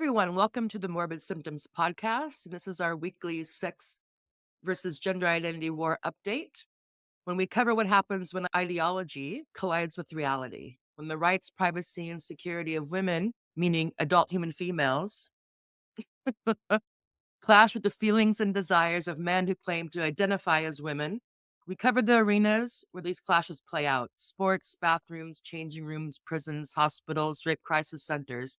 everyone. Welcome to the Morbid Symptoms podcast. This is our weekly sex versus gender identity war update. When we cover what happens when ideology collides with reality, when the rights, privacy, and security of women, meaning adult human females, clash with the feelings and desires of men who claim to identify as women. We cover the arenas where these clashes play out: sports, bathrooms, changing rooms, prisons, hospitals, rape crisis centers,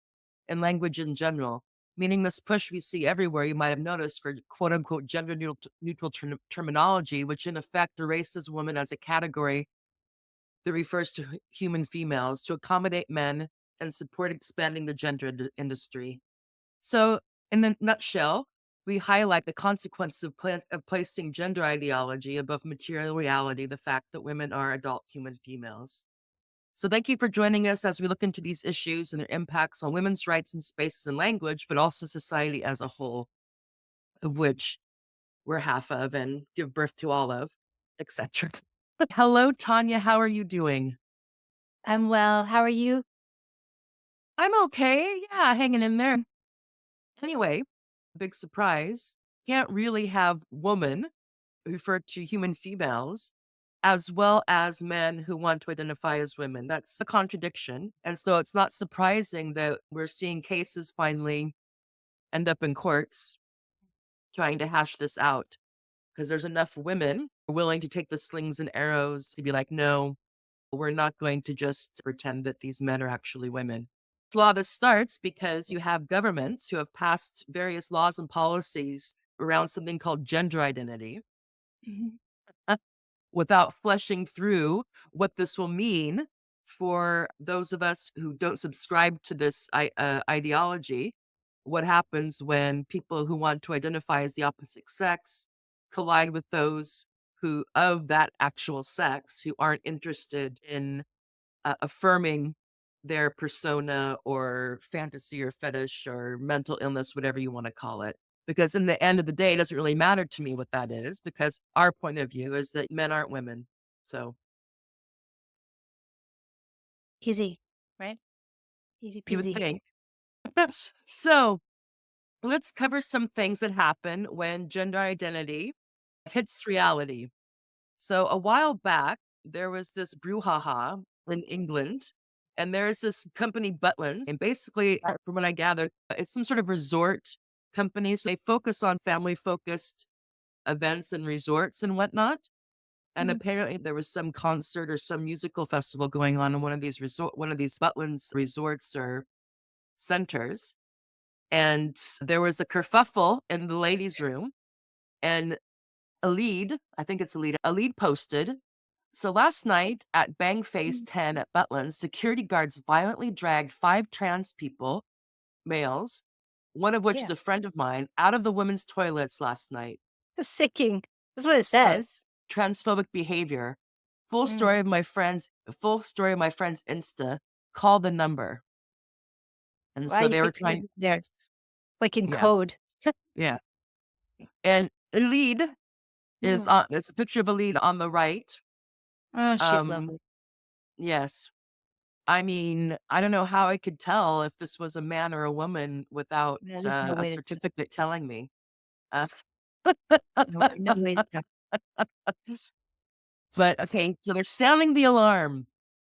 and language in general. Meaning, this push we see everywhere, you might have noticed, for quote unquote gender neutral terminology, which in effect erases women as a category that refers to human females to accommodate men and support expanding the gender industry. So, in a nutshell, we highlight the consequences of placing gender ideology above material reality, the fact that women are adult human females. So, thank you for joining us as we look into these issues and their impacts on women's rights in spaces and language, but also society as a whole, of which we're half of and give birth to all of, etc. Hello, Tanya. How are you doing? I'm well. How are you? I'm okay. Yeah, hanging in there. Anyway, big surprise. Can't really have woman refer to human females as well as men who want to identify as women. That's a contradiction. And so it's not surprising that we're seeing cases finally end up in courts trying to hash this out because there's enough women willing to take the slings and arrows to be like, no, we're not going to just pretend that these men are actually women. A lot of this starts because you have governments who have passed various laws and policies around something called gender identity Mhm. without fleshing through what this will mean for those of us who don't subscribe to this ideology. What happens when people who want to identify as the opposite sex collide with those who of that actual sex who aren't interested in affirming their persona or fantasy or fetish or mental illness, whatever you want to call it. Because in the end of the day, it doesn't really matter to me what that is, because our point of view is that men aren't women. So Easy, right? Easy you would peasy. think. So let's cover some things that happen when gender identity hits reality. So a while back, there was this brouhaha in England, and there's this company, Butlins, and basically, from what I gathered, it's some sort of resort company. So they focus on family-focused events and resorts and whatnot. And Mhm. apparently, there was some concert or some musical festival going on in one of these Butlins resorts or centers. And there was a kerfuffle in the ladies' room, and I think it's a lead posted. So last night at Bang Face Mm. 10 at Butlins, security guards violently dragged 5 trans people, males, one of which is Yeah. a friend of mine, out of the women's toilets last night. Sicking. That's what it Uh, says. Transphobic behavior. Mm. Full story of my friend's Insta. Call the number. And Wow, so you they were picked it trying, there, like in yeah, code. yeah. And a lead is Mm. on, it's a picture of a lead on the right. Oh, she's Um, lovely. yes. I mean, I don't know how I could tell if this was a man or a woman without Yeah, there's no a way to tell. certificate telling me. Uh, No way to tell. but okay, so they're sounding the alarm.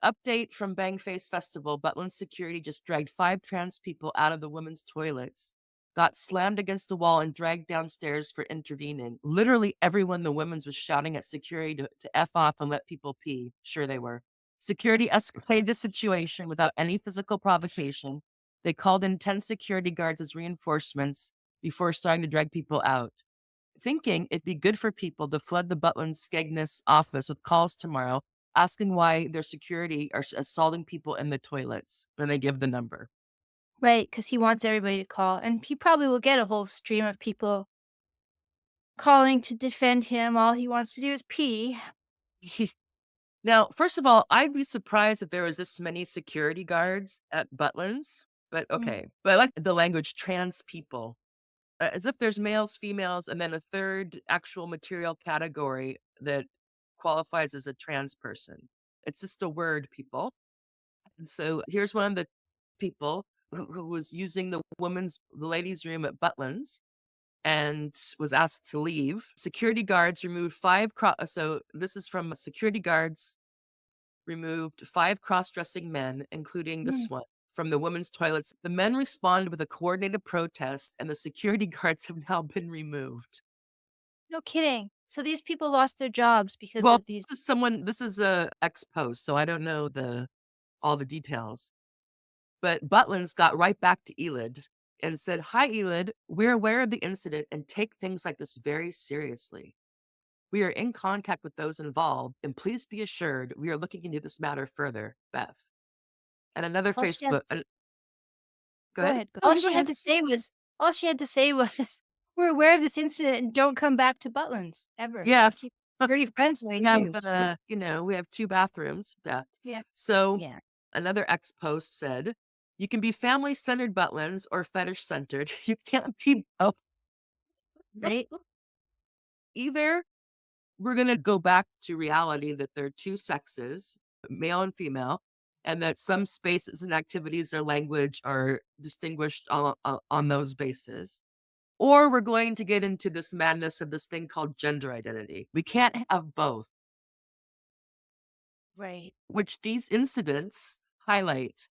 Update from Bangface Festival. Butland security just dragged 5 trans people out of the women's toilets, got slammed against the wall, and dragged downstairs for intervening. Literally everyone in the women's was shouting at security to F off and let people pee. Sure they were. Security escalated the situation without any physical provocation. They called in 10 security guards as reinforcements before starting to drag people out, thinking it'd be good for people to flood the Butland Skegness office with calls tomorrow asking why their security are assaulting people in the toilets when they give the number. Right, because he wants everybody to call, and he probably will get a whole stream of people calling to defend him. All he wants to do is pee. Now, first of all, I'd be surprised if there was this many security guards at Butlin's, but Mm. okay. But I like the language trans people, as if there's males, females, and then a third actual material category that qualifies as a trans person. It's just a word, people. And so here's one of the people. who was using the ladies' room at Butlin's and was asked to leave. Security guards removed so this is from security guards removed 5 cross-dressing men, including Mm, this one, from the women's toilets. The men responded with a coordinated protest, and the security guards have now been removed. no kidding. So these people lost their jobs because Well, of these. this is a ex post, so I don't know all the details. But Butlins got right back to Elid and said, "Hi, Elid. We're aware of the incident and take things like this very seriously. We are in contact with those involved, and please be assured we are looking into this matter further, Beth." And another All she had Facebook go Go ahead. ahead. Oh, you go ahead. All she had to say was, "We're aware of this incident and don't come back to Butlins ever. Yeah. Keep dirty friends away We have, too." we have 2 bathrooms, that. Yeah. So, Yeah. another ex post said, "You can be family-centered Butlins or fetish-centered. You can't be both. Right? Either we're gonna go back to reality that there are 2 sexes, male and female, and that some spaces and activities or language are distinguished on those bases, or we're going to get into this madness of this thing called gender identity. We can't have both," Right. which these incidents highlight.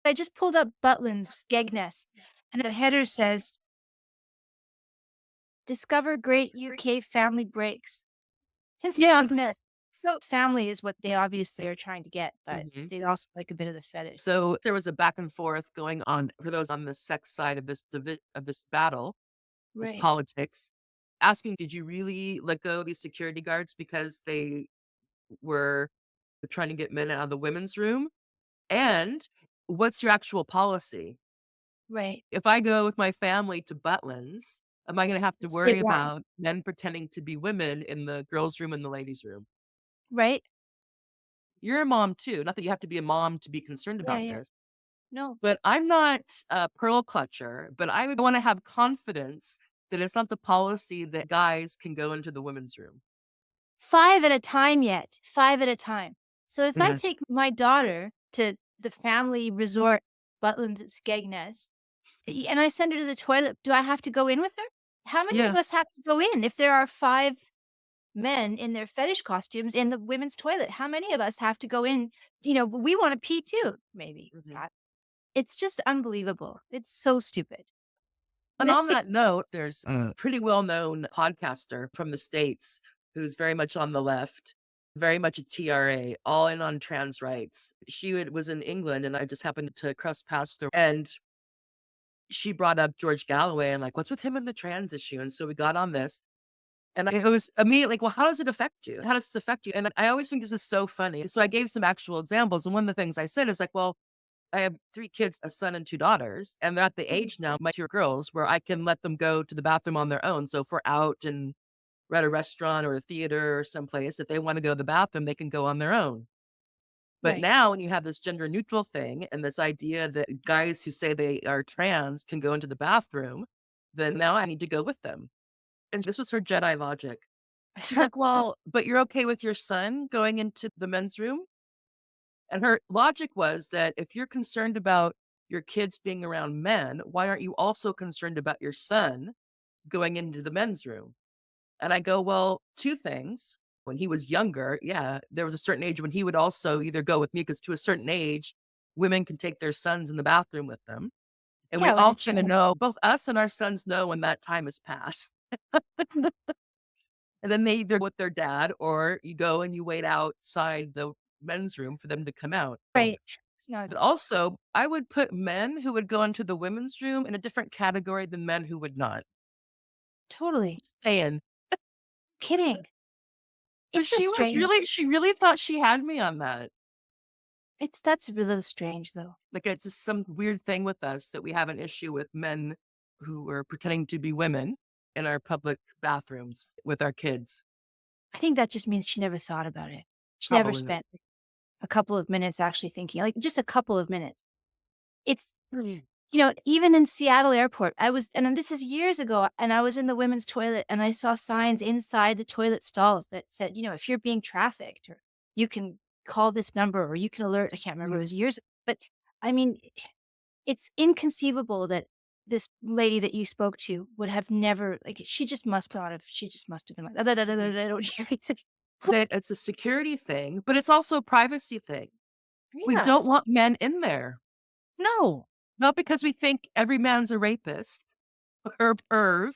I just pulled up Butlins Skegness, and the header says, "Discover great UK family breaks in Yeah. Skegness." So family is what they obviously are trying to get, but Mhm. they'd also like a bit of the fetish. So there was a back and forth going on for those on the sex side of this battle, this Right. politics, asking, "Did you really let go of these security guards because they were trying to get men out of the women's room? And what's your actual policy? Right. If I go with my family to Butlins, am I gonna have to They worry want. about men pretending to be women in the girls' room and the ladies' room? Right? You're a mom too, not that you have to be a mom to be concerned Yeah, about yeah. this, No. but I'm not a pearl clutcher, but I would wanna have confidence that it's not the policy that guys can go into the women's room." 5 at a time yet, 5 at a time. So if I Yeah. take my daughter to the family resort, Butlins at Skegness, and I send her to the toilet, do I have to go in with her? How many of Yeah. us have to go in if there are 5 men in their fetish costumes in the women's toilet? How many of us have to go in? We wanna pee too, maybe. Mhm. It's just unbelievable. It's so stupid. And on Nothing. that note, there's a pretty well-known podcaster from the States who's very much on the left, very much a TRA, all in on trans rights. Was in England, and I just happened to cross paths with her, and she brought up George Galloway and, like, "What's with him and the trans issue?" And so we got on this, and it was immediately like, "Well, how does it affect you? How does this affect you?" And I always think this is so funny. So I gave some actual examples, and one of the things I said is like, "Well, I have 3 kids, a son and 2 daughters, and they're at the age now, my 2 girls, where I can let them go to the bathroom on their own. So if we're out and we're at a restaurant or a theater or someplace, if they wanna go to the bathroom, they can go on their own. But Right. now when you have this gender neutral thing and this idea that guys who say they are trans can go into the bathroom, then now I need to go with them." And this was her Jedi logic. She's like, "Well, but you're okay with your son going into the men's room?" And her logic was that if you're concerned about your kids being around men, why aren't you also concerned about your son going into the men's room? And I go, "Well, 2 things. When he was younger, yeah, there was a certain age when he would also either go with me because to a certain age, women can take their sons in the bathroom with them. And we Yeah, when all it's kinda know, both us and our sons know when that time has passed." And then they either go with their dad or you go and you wait outside the men's room for them to come out. right. It's not But also, I would put men who would go into the women's room in a different category than men who would not. totally Just saying. kidding. But It's a strange. she really thought she had me on that. That's a little strange, though. Like, it's just some weird thing with us that we have an issue with men who are pretending to be women in our public bathrooms with our kids. I think that just means she never thought about it. She never Probably not. spent a couple of minutes actually thinking, like, just a couple of minutes. It's Mm. even in Seattle airport, and then this is years ago, and I was in the women's toilet, and I saw signs inside the toilet stalls that said, if you're being trafficked, or you can call this number, or you can alert. I can't remember, it Mhm. was years, but I mean, It's inconceivable that this lady that you spoke to would have never like, she just must have been like, "Da, da, da, da, da, Mhm. da, I don't hear anything." That it's a security thing, but it's also a privacy thing. We Yeah. don't want men in there, No. not because we think every man's a rapist or a perv,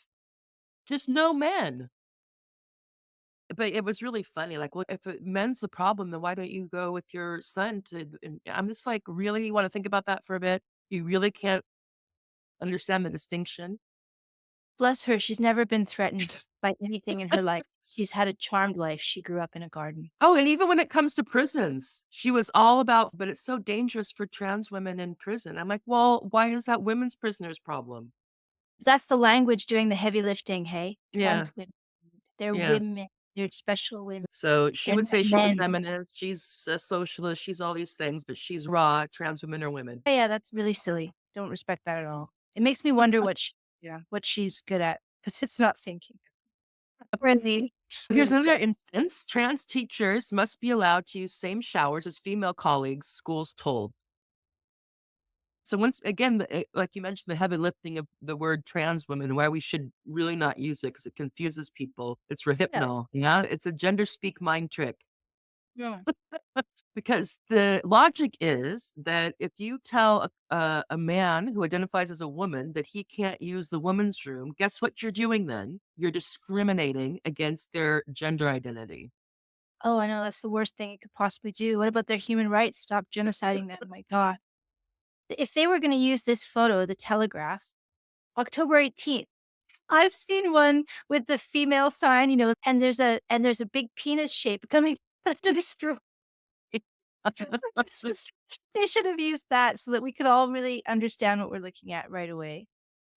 just no men. But it was really funny, like, well, if men's the problem, then why don't you go with your son to and I'm just like, "Really? You wanna think about that for a bit? You really can't understand the distinction?" Bless her, she's never been threatened by anything in her life. She's had a charmed life. She grew up in a garden. Oh, and even when it comes to prisons, she was all about, "But it's so dangerous for trans women in prison." I'm like, "Well, why is that women's prisoners' problem?" That's the language doing the heavy lifting, hey? Yeah, Trans women. They're yeah. women. They're special women. So she They're would not say she's a men. feminist, she's a socialist, she's all these things, but she's raw. Trans women are women. Yeah, that's really silly. Don't respect that at all. It makes me wonder what she's good at because it's not thinking. Really, Here's really another good. instance. Trans teachers must be allowed to use same showers as female colleagues, schools told. So once again, like you mentioned, the heavy lifting of the word trans women, why we should really not use it because it confuses people. It's Yeah. rehypnol. Yeah, it's a gender speak mind trick. Yeah. Because the logic is that if you tell a man who identifies as a woman that he can't use the woman's room, guess what you're doing then? You're discriminating against their gender identity. Oh, I know, that's the worst thing you could possibly do. What about their human rights? Stop genociding them, my god. If they were gonna use this photo, the Telegraph, October 18th, I've seen one with the female sign, and there's a big penis shape coming under the straw. It's just they should have used that so that we could all really understand what we're looking at right away.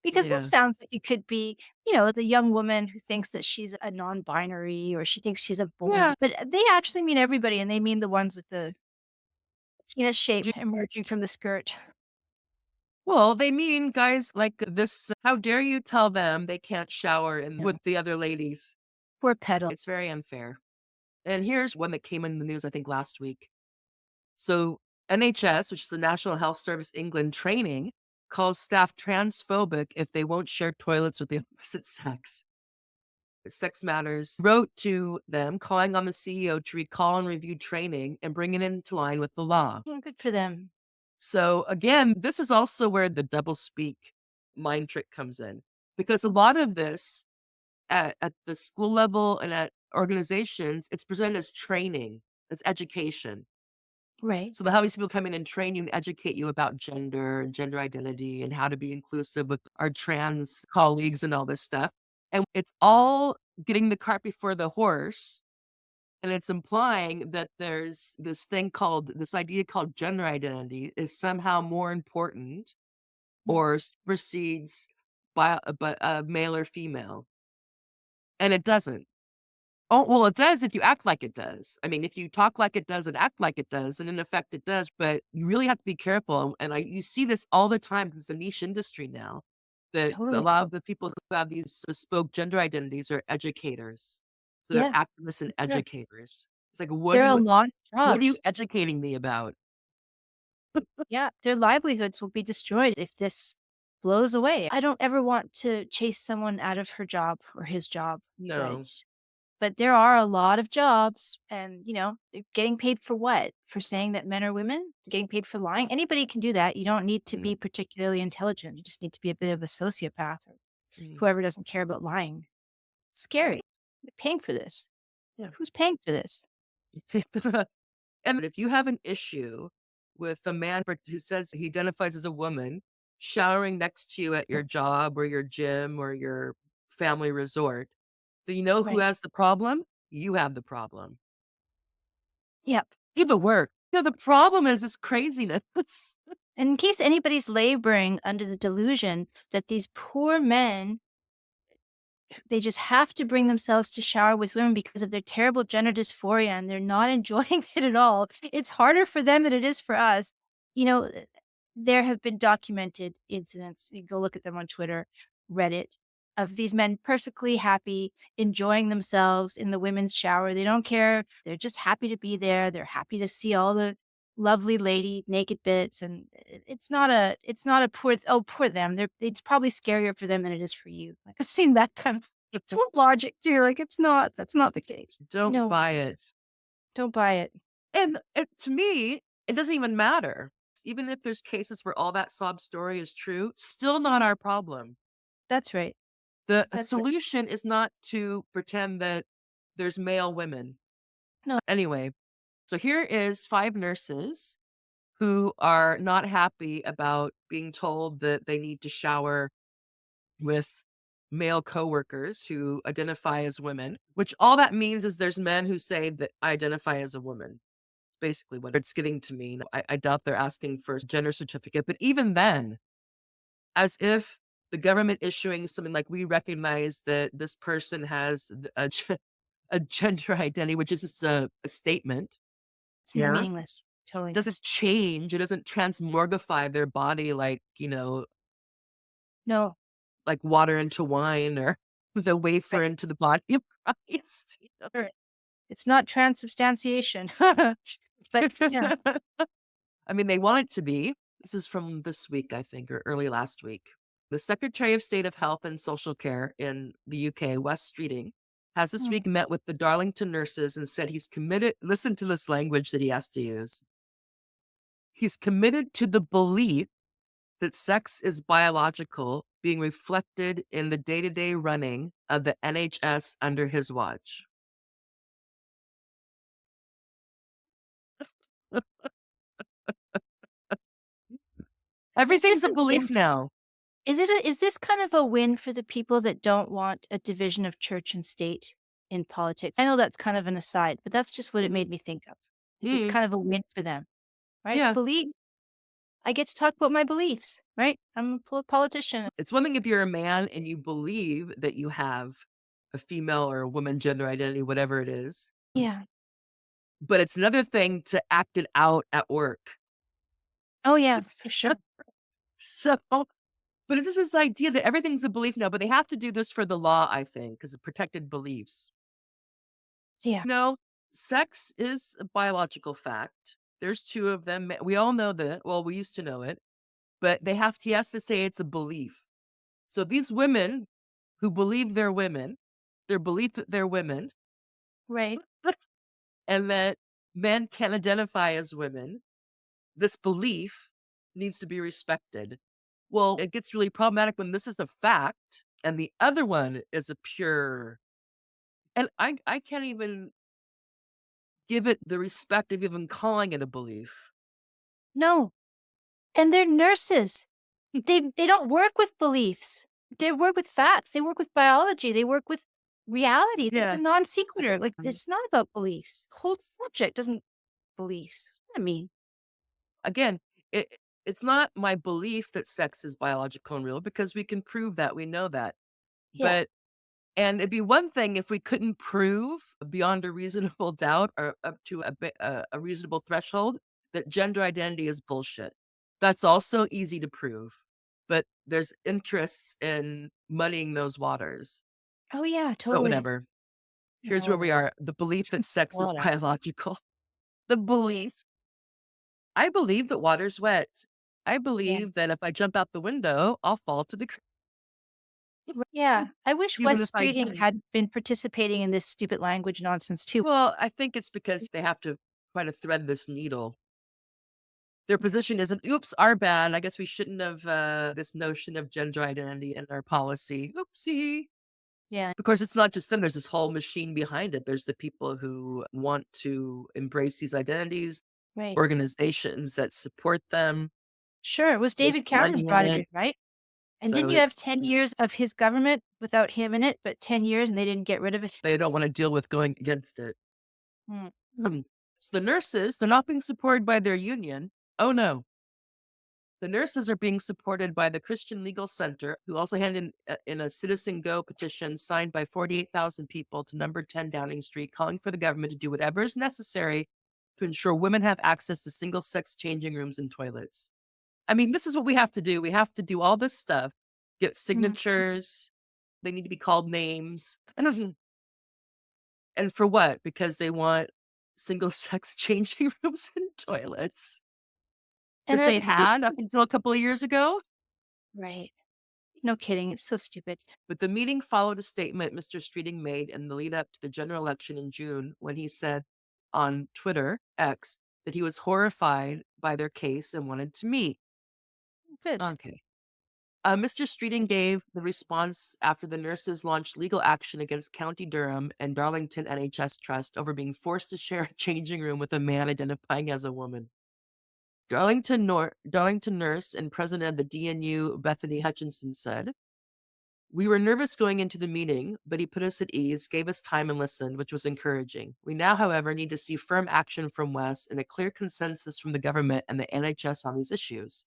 Because this Yeah. sounds like it could be, the young woman who thinks that she's a non-binary or she thinks she's a boy, Yeah. but they actually mean everybody, and they mean the ones with the penis Do- shape emerging from the skirt. Well, they mean guys like this. How dare you tell them they can't shower No. with the other ladies? Poor pedal. It's very unfair. And here's one that came in the news, I think, last week. So NHS, which is the National Health Service England training, calls staff transphobic if they won't share toilets with the opposite sex. Sex Matters wrote to them calling on the CEO to recall and review training and bring it into line with the law. Good for them. So again, this is also where the double speak mind trick comes in because a lot of this at the school level and at organizations, it's presented as training, as education. Right. So they'll have these people come in and train you and educate you about gender and gender identity and how to be inclusive with our trans colleagues and all this stuff. And it's all getting the cart before the horse. And it's implying that there's this idea called gender identity is somehow more important Mm. or supersedes but male or female. And it doesn't. Oh, well, it does if you act like it does. I mean, if you talk like it does and act like it does, and in effect it does, but you really have to be careful. And you see this all the time 'cause it's a niche industry now. That a Totally. lot of the people who have these bespoke gender identities are educators. So they're Yeah, activists and sure. educators. It's like, There are a lot of what are you jobs. educating me about? Yeah, their livelihoods will be destroyed if this blows away. I don't ever want to chase someone out of her job or his job, No. but there are a lot of jobs and, they're getting paid for what? For saying that men are women? Getting paid for lying? Anybody can do that. You don't need to Mm, be particularly intelligent. You just need to be a bit of a sociopath or mm. whoever doesn't care about lying. It's scary. They're paying for this. Yeah. Who's paying for this? And if you have an issue with a man who says he identifies as a woman showering next to you at your job or your gym or your family resort, then you know who Right. has the problem? You have the problem. Yep. You the work. The problem is this craziness. And in case anybody's laboring under the delusion that these poor men, they just have to bring themselves to shower with women because of their terrible gender dysphoria and they're not enjoying it at all. It's harder for them than it is for us. You know, uh, there have been documented incidents. You go look at them on Twitter, Reddit, of these men perfectly happy, enjoying themselves in the women's shower. They don't care. They're just happy to be there. They're happy to see all the lovely lady, naked bits, and it's not a poor them. It's probably scarier for them than it is for you. Like I've seen that kind of logic too. Like that's not the case. Don't No, buy it. don't buy it. And to me, it doesn't even matter. Even if there's cases where all that sob story is true, still not our problem. That's right. The That's right. solution is not to pretend that there's male women. No, Anyway, so here is 5 nurses who are not happy about being told that they need to shower with male coworkers who identify as women, which all that means is there's men who say that I identify as a woman. It's basically what it's getting to mean. I doubt they're asking for a gender certificate, but even then, as if the government issuing something like we recognize that this person has a gender identity, which is just a statement. it's Yeah. meaningless. Totally Doesn't is. change. It doesn't transmorgify their body like, No, like water into wine or the wafer right. into the body of Christ. Sure. It's not transubstantiation. But yeah. I mean, they want it to be. This is from this week, I think, or early last week. The Secretary of State of Health and Social Care in the UK, Wes Streeting, has this Mm. week met with the Darlington nurses and said he's committed. Listen to this language that he has to use. He's committed to the belief that sex is biological, being reflected in the day to day running of the NHS under his watch. Is Everything's this a an is belief now. is this kind of a win for the people that don't want a division of church and state in politics? I know that's kind of an aside, but that's just what it made me think of. It's Mm, kind of a win for them, right? yeah. Believe I get to talk about my beliefs, right? I'm a politician. It's one thing if you're a man and you believe that you have a female or a woman gender identity, whatever it is. Yeah. But it's another thing to act it out at work. Oh, yeah, for sure. So, but it's just this idea that everything's a belief now, but they have to do this for the law, I think, because of protected beliefs. Yeah. No, sex is a biological fact. There's 2 of them. We all know that. Well, we used to know it, but he has to say it's a belief. So these women who believe they're women, their belief that they're women, Right. and that men can identify as women, this belief needs to be respected. Well, it gets really problematic when this is a fact and the other one is a pure, and I can't even give it the respect of even calling it a belief. No. And they're nurses. They don't work with beliefs. They work with facts. They work with biology. They work with reality. It's a Yeah. non sequitur. Like Um, it's not about beliefs. The whole subject doesn't beliefs. I mean, Again, it it's not my belief that sex is biological and real because we can prove that, we know that. yeah. But and it'd be one thing if we couldn't prove beyond a reasonable doubt or up to a reasonable threshold that gender identity is bullshit. That's also easy to prove, but there's interests in muddying those waters. Oh yeah, But totally. whatever. Here's where we No. are. The belief that sex is Water. biological. The belief. I believe that water's wet. I Yeah. believe that if I jump out the window, I'll fall to the Yeah. I wish even West if I Streeting didn't. had been participating in this stupid language nonsense too. Well, I think it's because they have to try to thread this needle. Their position isn't, "Oops, our bad. I guess we shouldn't have, this notion of gender identity in our policy. Oopsie." Yeah. Because it's not just them, there's this whole machine behind it. There's the people who want to embrace these identities, Right. organizations that support them. Sure. It was There's David Cameron money in brought it it. in, right? And So didn't you have it's 10 years of his government without him in it, but 10 years and they didn't get rid of it? they don't wanna deal with going against it. Hmm. So the nurses, they're not being supported by their union. Oh, no. The nurses are being supported by the Christian Legal Center, who also handed in a Citizen Go petition signed by 48,000 people to number 10 Downing Street, calling for the government to do whatever is necessary to ensure women have access to single sex changing rooms and toilets. I mean, this is what we have to do. We have to do all this stuff, get Mm. signatures, they need to be called names. And for what? Because they want single sex changing rooms and toilets And that they had up until a couple of years ago. right. No kidding. It's so stupid. But the meeting followed a statement Mr. Streeting made in the lead up to the general election in June when he said on Twitter X that he was horrified by their case and wanted to meet. Good. Okay. Mr. Streeting gave the response after the nurses launched legal action against County Durham and Darlington NHS Trust over being forced to share a changing room with a man identifying as a woman. Darlington nurse and president of the DNU, Bethany Hutchinson, said, "We were nervous going into the meeting, but he put us at ease, gave us time and listened, which was encouraging. We now, however, need to see firm action from Wes and a clear consensus from the government and the NHS on these issues.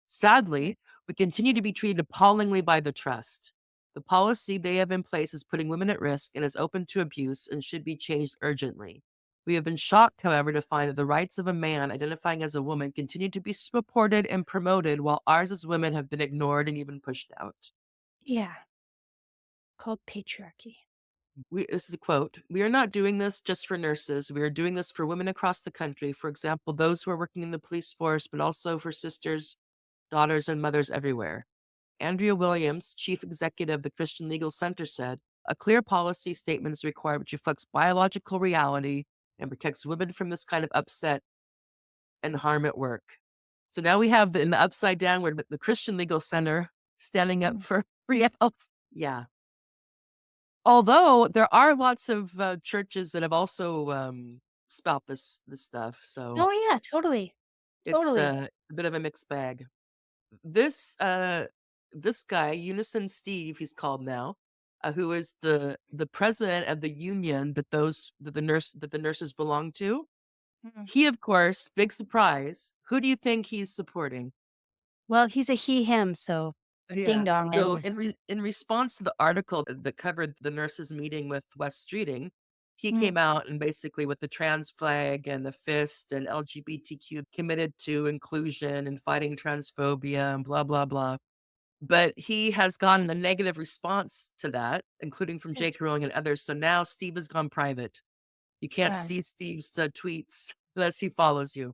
Sadly, we continue to be treated appallingly by the trust. The policy they have in place is putting women at risk and is open to abuse and should be changed urgently. We have been shocked, however, to find that the rights of a man identifying as a woman continue to be supported and promoted, while ours as women have been ignored and even pushed out." Yeah. Called patriarchy. This is a quote. "We are not doing this just for nurses. We are doing this for women across the country. For example, those who are working in the police force, but also for sisters, daughters, and mothers everywhere." Andrea Williams, chief executive of the Christian Legal Center, said, "A clear policy statement is required which reflects biological reality and protects women from this kind of upset and harm at work." So now we have in the upside down where the Christian Legal Center standing up Mm. for free health. Yeah. Although there are lots of churches that have also spout this stuff. So Oh, yeah, totally. it's Totally. a bit of a mixed bag. This this guy, Unison Steve, he's called now, who is the president of the union that the nurses belong to. Mm. He, of course, big surprise. Who do you think he's supporting? Well, he's a he, him, so ding Yeah. dong. So in response to the article that covered the nurses meeting with Wes Streeting, he Mm. came out and basically with the trans flag and the fist and LGBTQ committed to inclusion and fighting transphobia and blah blah blah. But he has gotten a negative response to that, including from Good. Jake Rowling and others. So now Steve has gone private. You can't Done. see Steve's tweets unless he follows you.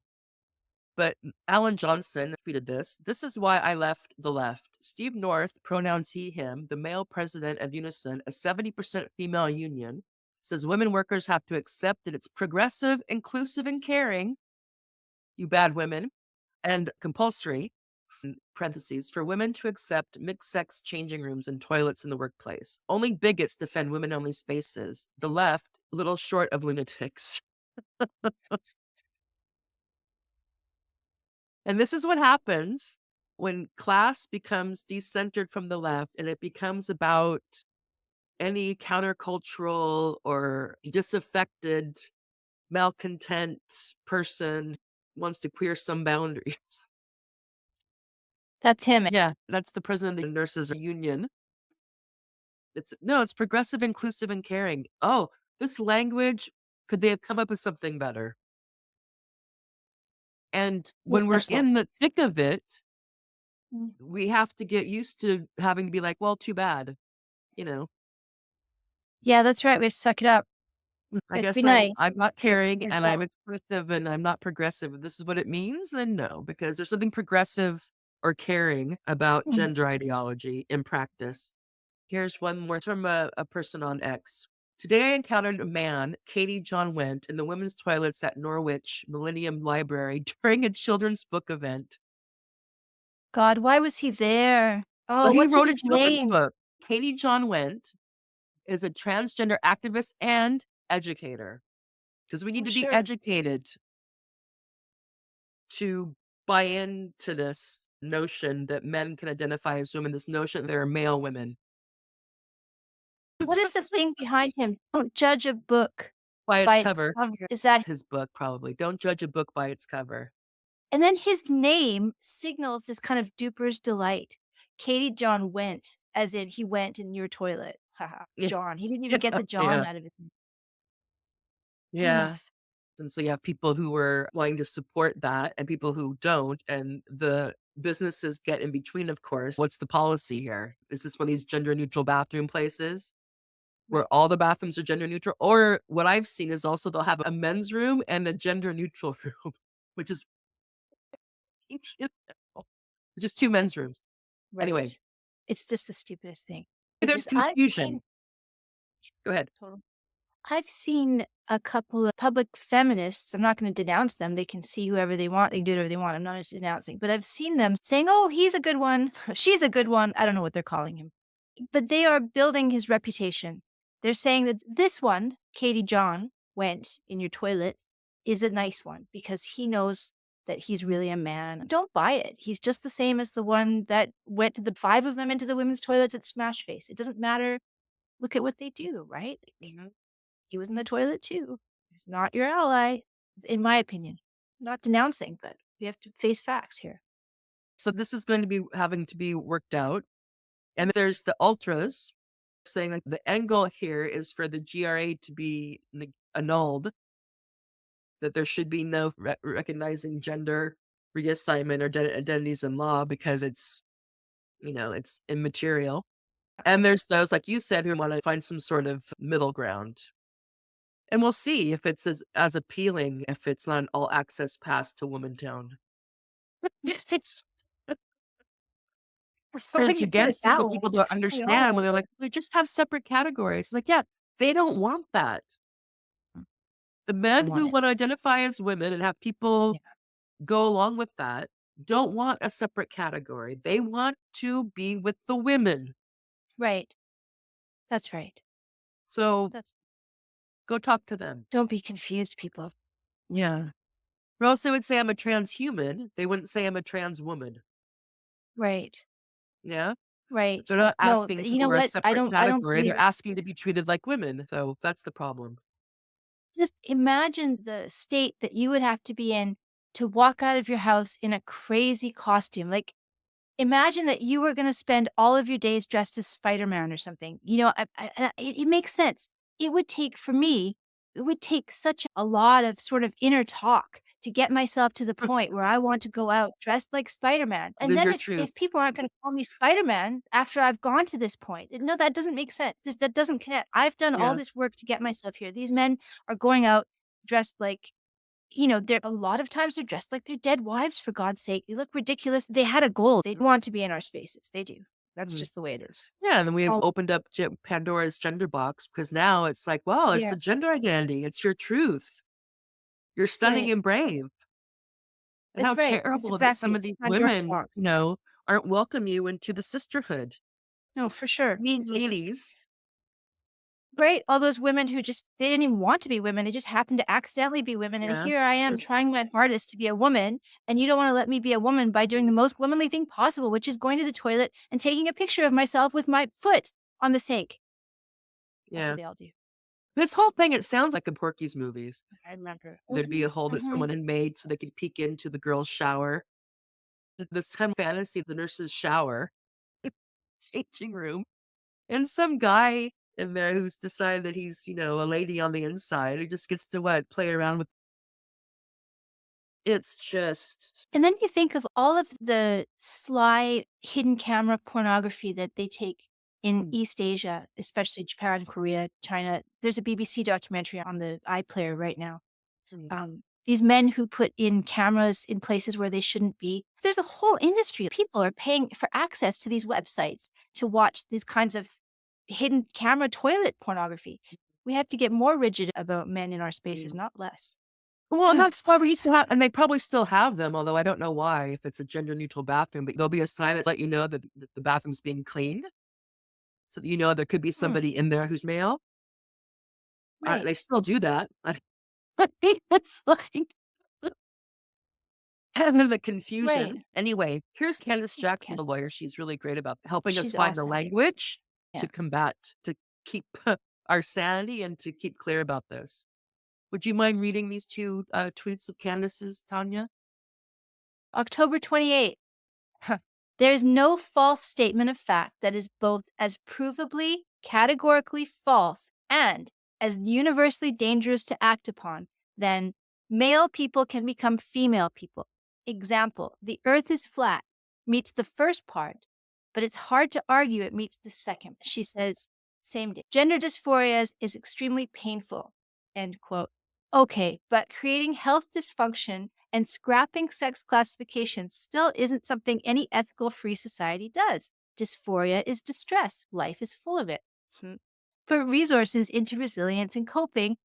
But Alan Johnson tweeted this. "This is why I left the left. Steve North, pronouns he, him, the male president of Unison, a 70% female union, says women workers have to accept that it's progressive, inclusive, and caring, you bad women, and compulsory, parentheses, for women to accept mixed sex changing rooms and toilets in the workplace. Only bigots defend women only spaces. The left, little short of lunatics." And this is what happens when class becomes decentered from the left and it becomes about any countercultural or disaffected, malcontent person wants to queer some boundaries. That's him. Yeah, that's the president of the nurses union. It's progressive, inclusive, and caring. Oh, this language, could they have come up with something better? And when we're Useless. in the thick of it, Mm. we have to get used to having to be like, well, too bad, you know. Yeah, that's right. We have to suck it up. I We have to be guess nice. I'm not We have to caring figure and it I'm out. exclusive and I'm not progressive. If this is what it means, then no, because there's something progressive or caring about Mm. gender ideology in practice. Here's one more. It's from a person on X. "Today I encountered a man, Katie John Went, in the women's toilets at Norwich Millennium Library during a children's book event." God, why was he there? Well, Oh, he what's his wrote a children's name? book. Katie John Went is a transgender activist and educator because we need I'm to be sure. educated to buy into this notion that men can identify as women, this notion that there are male women What is the thing behind him? Don't judge a book by its by its cover. cover. Is that His book, probably. Don't judge a book by its cover. and then his name signals this kind of duper's delight. Katie John went, as in he went in your toilet. Haha, Yeah, John. He didn't even get yeah, the John yeah, out of his name. Ugh. yeah. And so you have people who were wanting to support that and people who don't, and the businesses get in between, of course. What's the policy here? Is this one of these gender neutral bathroom places? Right. where all the bathrooms are gender neutral. Or what I've seen is also they'll have a men's room and a gender neutral room, which is just two men's rooms. Anyway, Right. It's just the stupidest thing. It's there's just I've confusion. seen Go ahead. total I've seen a couple of public feminists, I'm not gonna denounce them, they can see whoever they want, they can do whatever they want, I'm not denouncing, but I've seen them saying, "Oh, he's a good one, she's a good one," I don't know what they're calling him. But they are building his reputation. They're saying that this one, Katie John, went in your toilet, is a nice one because he knows that he's really a man. Don't buy it. He's just the same as the one that went to the 5 of them into the women's toilets at Smash Face. It doesn't matter. Look at what they do, right? Like, Mhm. he was in the toilet too. He's not your ally, in my opinion. Not denouncing, but we have to face facts here. So this is going to be having to be worked out. And there's the ultras saying like the end goal here is for the GRA to be annulled, that there should be no recognizing gender reassignment or identities in law because it's, it's immaterial. And there's those, like you said, who want to find some sort of middle ground. And we'll see if it's as appealing if it's not an all access pass to Womantown. It's When it's you put it against that what way, people don't I oh understand my when they're word. like, we just have separate categories. It's like, yeah, they don't want that. Mm, The I men want who it. want to identify as women and have people Yeah. go along with that don't want a separate category. They want to be with the women. Right. That's right. So That's go talk to them. don't be confused, people. Yeah. Or else they would say I'm a transhuman. They wouldn't say I'm a trans woman. Right. Yeah. Right. They're not No, asking you know for a what? separate I don't category. believe They're it. asking to be treated like women. So that's the problem. Just imagine the state that you would have to be in to walk out of your house in a crazy costume. Like, imagine that you were gonna spend all of your days dressed as Spider-Man or something. You know, it makes sense. It would take for me, it would take such a lot of sort of inner talk to get myself to the point where I want to go out dressed like Spider-Man. And Live then your if truth. people aren't gonna call me Spider-Man after I've gone to this point, no, that doesn't make sense. That doesn't connect. I've done all Yeah. this work to get myself here. These men are going out dressed like they're a lot of times they're dressed like their dead wives, for God's sake. They look ridiculous. They had a goal. They want to be in our spaces. They do. That's Mhm. just the way it is. Yeah. And then we have All opened up Pandora's gender box because now it's like, well, it's yeah, a gender identity. It's your truth. You're stunning right. and brave. And how That's right. That's terrible that exactly some it. of these Pandora's women, box. aren't welcome you into the sisterhood. No, for sure. Mean ladies. Right? All those women who just they didn't even want to be women. They just happened to accidentally be women. And Yeah. here I am trying my hardest to be a woman. And you don't want to let me be a woman by doing the most womanly thing possible, which is going to the toilet and taking a picture of myself with my foot on the sink. That's what Yeah. they all do. This whole thing, it sounds like the Porky's movies. I remember. There'd be a hole that Mhm. someone had made so they could peek into the girl's shower. This kind of fantasy, the nurse's shower, changing room, and some guy in there who's decided that he's, a lady on the inside who just gets to what? Play around with it's just And then you think of all of the sly hidden camera pornography that they take in mm, East Asia, especially Japan, Korea, China. There's a BBC documentary on the iPlayer right now. mm, These men who put in cameras in places where they shouldn't be. There's a whole industry. People are paying for access to these websites to watch these kinds of hidden camera toilet pornography. We have to get more rigid about men in our spaces, mm. not less. Well, and that's why we used to have and they probably still have them, although I don't know why, if it's a gender neutral bathroom, but there'll be a sign that let you know that the bathroom's being cleaned, so that there could be Hmm, somebody in there who's male. They right, still do that. I mean, it's like kind of the right. confusion. Anyway, here's Candace Yeah, Jackson, Ken. the lawyer. She's really great about helping us She's find the awesome. language Yeah. to combat, to keep our sanity and to keep clear about this. Would you mind reading these two tweets of Candace's, Tanya? October 28th. There is no false statement of fact that is both as provably, categorically false and as universally dangerous to act upon than male people can become female people. Example, the earth is flat meets the first part, but it's hard to argue it meets the second. She says, Same day. Gender dysphoria is extremely painful. End quote. Okay, but creating health dysfunction and scrapping sex classification still isn't something any ethical free society does. Dysphoria is distress. Life is full of it. Hmm. Put resources into resilience and coping,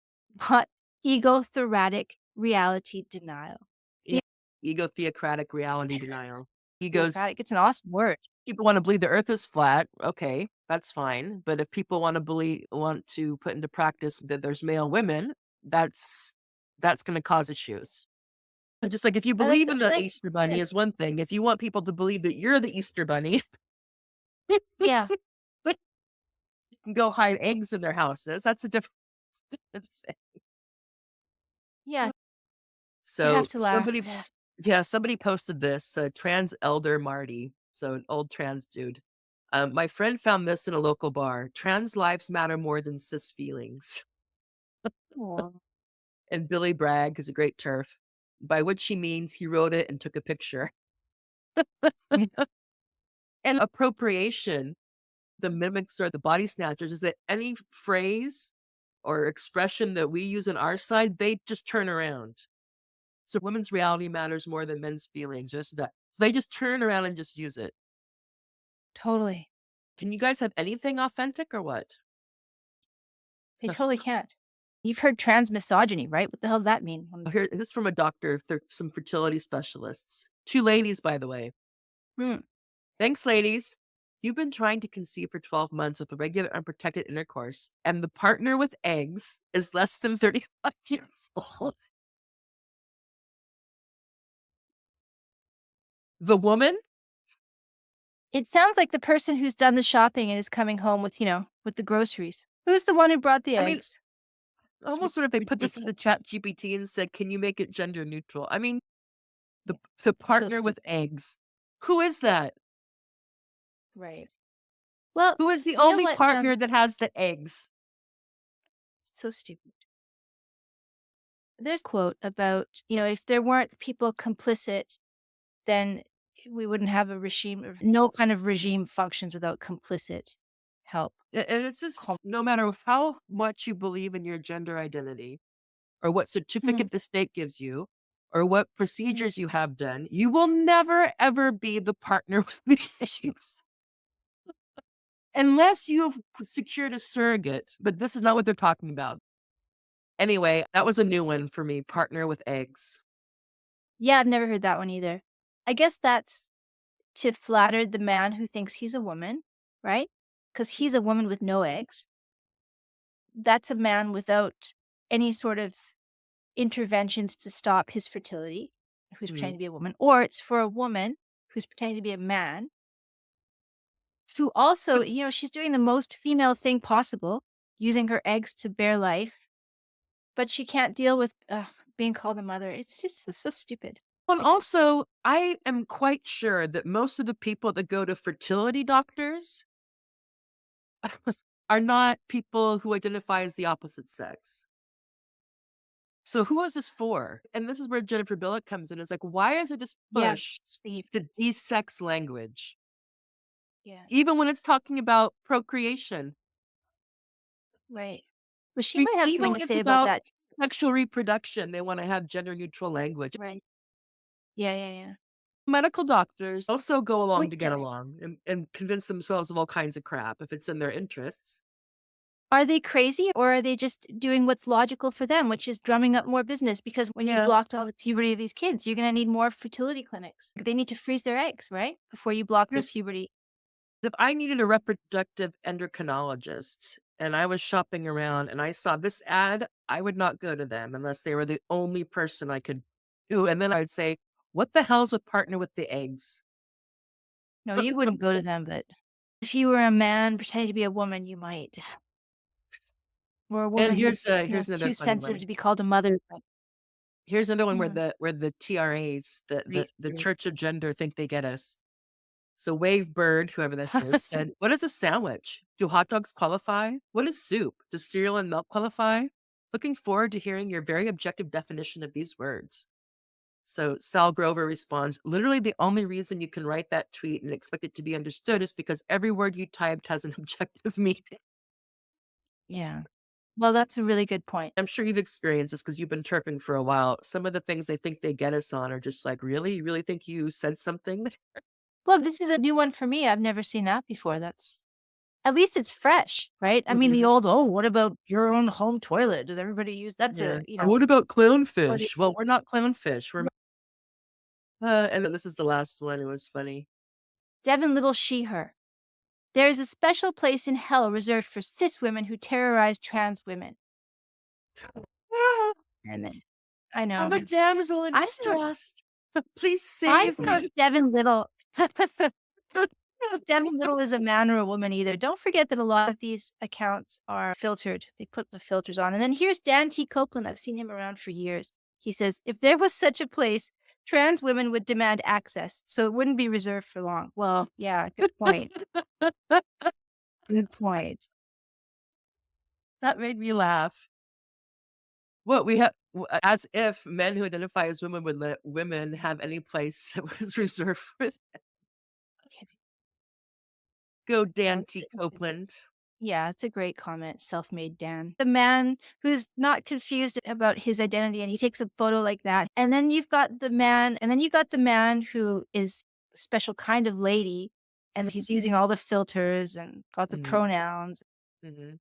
not ego-thoratic reality denial. Yeah. Ego theocratic reality denial. Egos, Theocratic, it's an awesome word. people want to believe the earth is flat. Okay, that's fine. But if people want to put into practice that there's male women, that's going to cause issues. Just like if you That's believe the in the thing. Easter bunny is one thing. If you want people to believe that you're the Easter bunny, you Yeah, can go hide eggs in their houses. That's a different thing. yeah, you have So to laugh. Yeah. somebody posted this, trans elder Marty, so an old trans dude. My friend found this in a local bar. Trans lives matter more than cis feelings. Aw. And Billy Bragg is a great turf, by which he means he wrote it and took a picture. And appropriation, the mimics or the body snatchers, is that any phrase or expression that we use on our side, they just turn around. So women's reality matters more than men's feelings, just that. So they just turn around and just use it. Totally. Can you guys have anything authentic or what? They totally can't. You've heard trans misogyny, right? What the hell does that mean? Here, this is from a doctor, some fertility specialists. Two ladies, by the way. Mm. Thanks, ladies. You've been trying to conceive for 12 months with a regular unprotected intercourse, and the partner with eggs is less than 35 years old. The woman, It sounds like the person who's done the shopping and is coming home with, with the groceries. Who's the one who brought the I mean, eggs? It's almost sort of they put this in ridiculous. the chat GPT and said, can you make it gender neutral? I mean, Yeah. the So partner with stupid. eggs. Who is that? Right. Well, Who is the you know only what? partner that has the eggs? So stupid. There's a quote about, if there weren't people complicit, then we wouldn't have a regime. No kind of regime functions without complicit help. And it's just no matter how much you believe in your gender identity or what Mhm. certificate the state gives you or what Mhm. procedures you have done, you will never ever be the partner with the issues unless you've secured a surrogate. But this is not what they're talking about. Anyway, that was a new one for me, partner with eggs. Yeah, I've never heard that one either. I guess that's to flatter the man who thinks he's a woman, right? Because he's a woman with no eggs. That's a man without any sort of interventions to stop his fertility, who's Mm. pretending to be a woman, or it's for a woman who's pretending to be a man, who also, she's doing the most female thing possible, using her eggs to bear life, but she can't deal with being called a mother. It's just so stupid. And Stupid. also, I am quite sure that most of the people that go to fertility doctors are not people who identify as the opposite sex. So who is this for? And this is where Jennifer Billick comes in. It's like, why is it this Yeah. push Steve. to de-sex language, Yeah. even when it's talking about procreation, Right. But she might have even something when to it's say about about that. sexual reproduction, they want to have gender neutral language. Right. Yeah, yeah, yeah. Medical doctors also go along Wait, to get along and convince themselves of all kinds of crap if it's in their interests. are they crazy or are they just doing what's logical for them, which is drumming up more business? Because when you've Yeah. blocked all the puberty of these kids, you're going to need more fertility clinics. They need to freeze their eggs, right? Before you block their Just puberty. if I needed a reproductive endocrinologist and I was shopping around and I saw this ad, I would not go to them unless they were the only person I could do. And then I'd say, what the hell's with partner with the eggs? No, you wouldn't go to them, but if you were a man pretending to be a woman, you might. Or a And woman who's, here's another too funny sensitive one. to be called a mother. But, Here's another one mm, where the TRAs, pretty the scary. Church of Gender think they get us. So Wave Bird, whoever this is, said, what is a sandwich? Do hot dogs qualify? What is soup? Does cereal and milk qualify? Looking forward to hearing your very objective definition of these words. So Sal Grover responds, literally the only reason you can write that tweet and expect it to be understood is because every word you typed has an objective meaning. Yeah. Well, that's a really good point. I'm sure you've experienced this because you've been chirping for a while. Some of the things they think they get us on are just like, really? You really think you said something? Well, this is a new one for me. I've never seen that before. That's at least it's fresh, right? I mean, the Mhm. old, "Oh, what about your own home toilet? Does everybody use" that's Yeah. a, Or what about what it clownfish? Well, we're not clownfish. We're and then this is the last one. It was funny. Devin Little she her. There is a special place in hell reserved for cis women who terrorize trans women. "Ah, And then I I'm know. a damsel in I don't know distress. Please I save don't know if me." Devin Little I don't know if Devin Little is a man or a woman either. Don't forget that a lot of these accounts are filtered. They put the filters on. And then here's Dan T. Copeland. I've seen him around for years. He says, if there was such a place, trans women would demand access, so it wouldn't be reserved for long. Well, yeah, good point. Good point. That made me laugh. What we have, as if men who identify as women would let women have any place that was reserved for them. Okay. Go Well, Dan T. Copeland. yeah, it's a great comment, self-made Dan. The man who's not confused about his identity and he takes a photo like that. And then you've got the man who is a special kind of lady and he's using all the filters and got the Mhm, pronouns, mhm.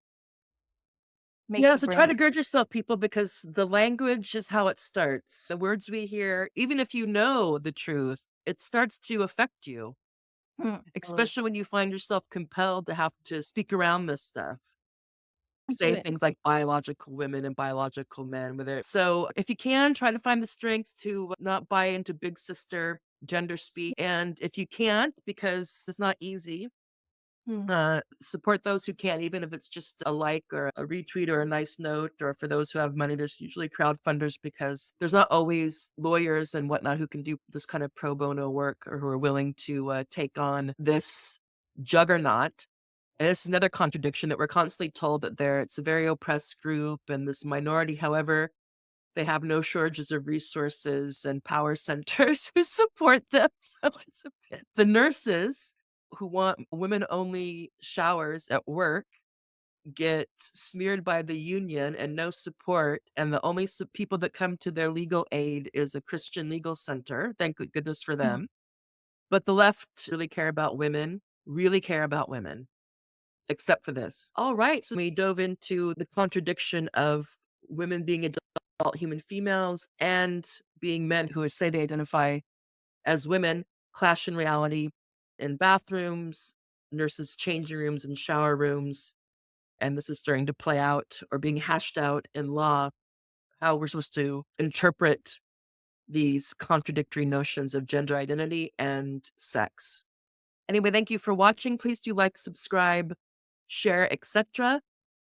makes Yeah, the so try to brain gird yourself, people, because the language is how it starts. The words we hear, even if you know the truth, it starts to affect you, totally. especially when you find yourself compelled to have to speak around this stuff. Do Say it. things like biological women and biological men, whether so if you can, try to find the strength to not buy into big sister gender speak, and if you can't, because it's not easy, Mm, support those who can, even if it's just a like or a retweet or a nice note. Or for those who have money, there's usually crowdfunders because there's not always lawyers and whatnot who can do this kind of pro bono work or who are willing to take on this juggernaut. And it's another contradiction that we're constantly told that it's a very oppressed group and this minority. However, they have no shortages of resources and power centers who support them. So it's a bit. The nurses who want women only showers at work get smeared by the union and no support. And the only people that come to their legal aid is a Christian legal center. Thank goodness for mm, them. But the left really care about women except for this. All right. So we dove into the contradiction of women being adult human females and being men who say they identify as women, clash in reality in bathrooms, nurses' changing rooms and shower rooms. And this is starting to play out or being hashed out in law, how we're supposed to interpret these contradictory notions of gender identity and sex. Anyway, thank you for watching. Please do like, subscribe, share, etc.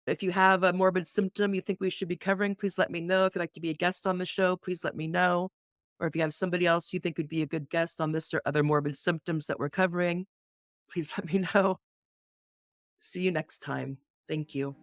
If you have a morbid symptom you think we should be covering, please let me know. If you'd like to be a guest on the show, please let me know. Or if you have somebody else you think would be a good guest on this or other morbid symptoms that we're covering, please let me know. See you next time. Thank you.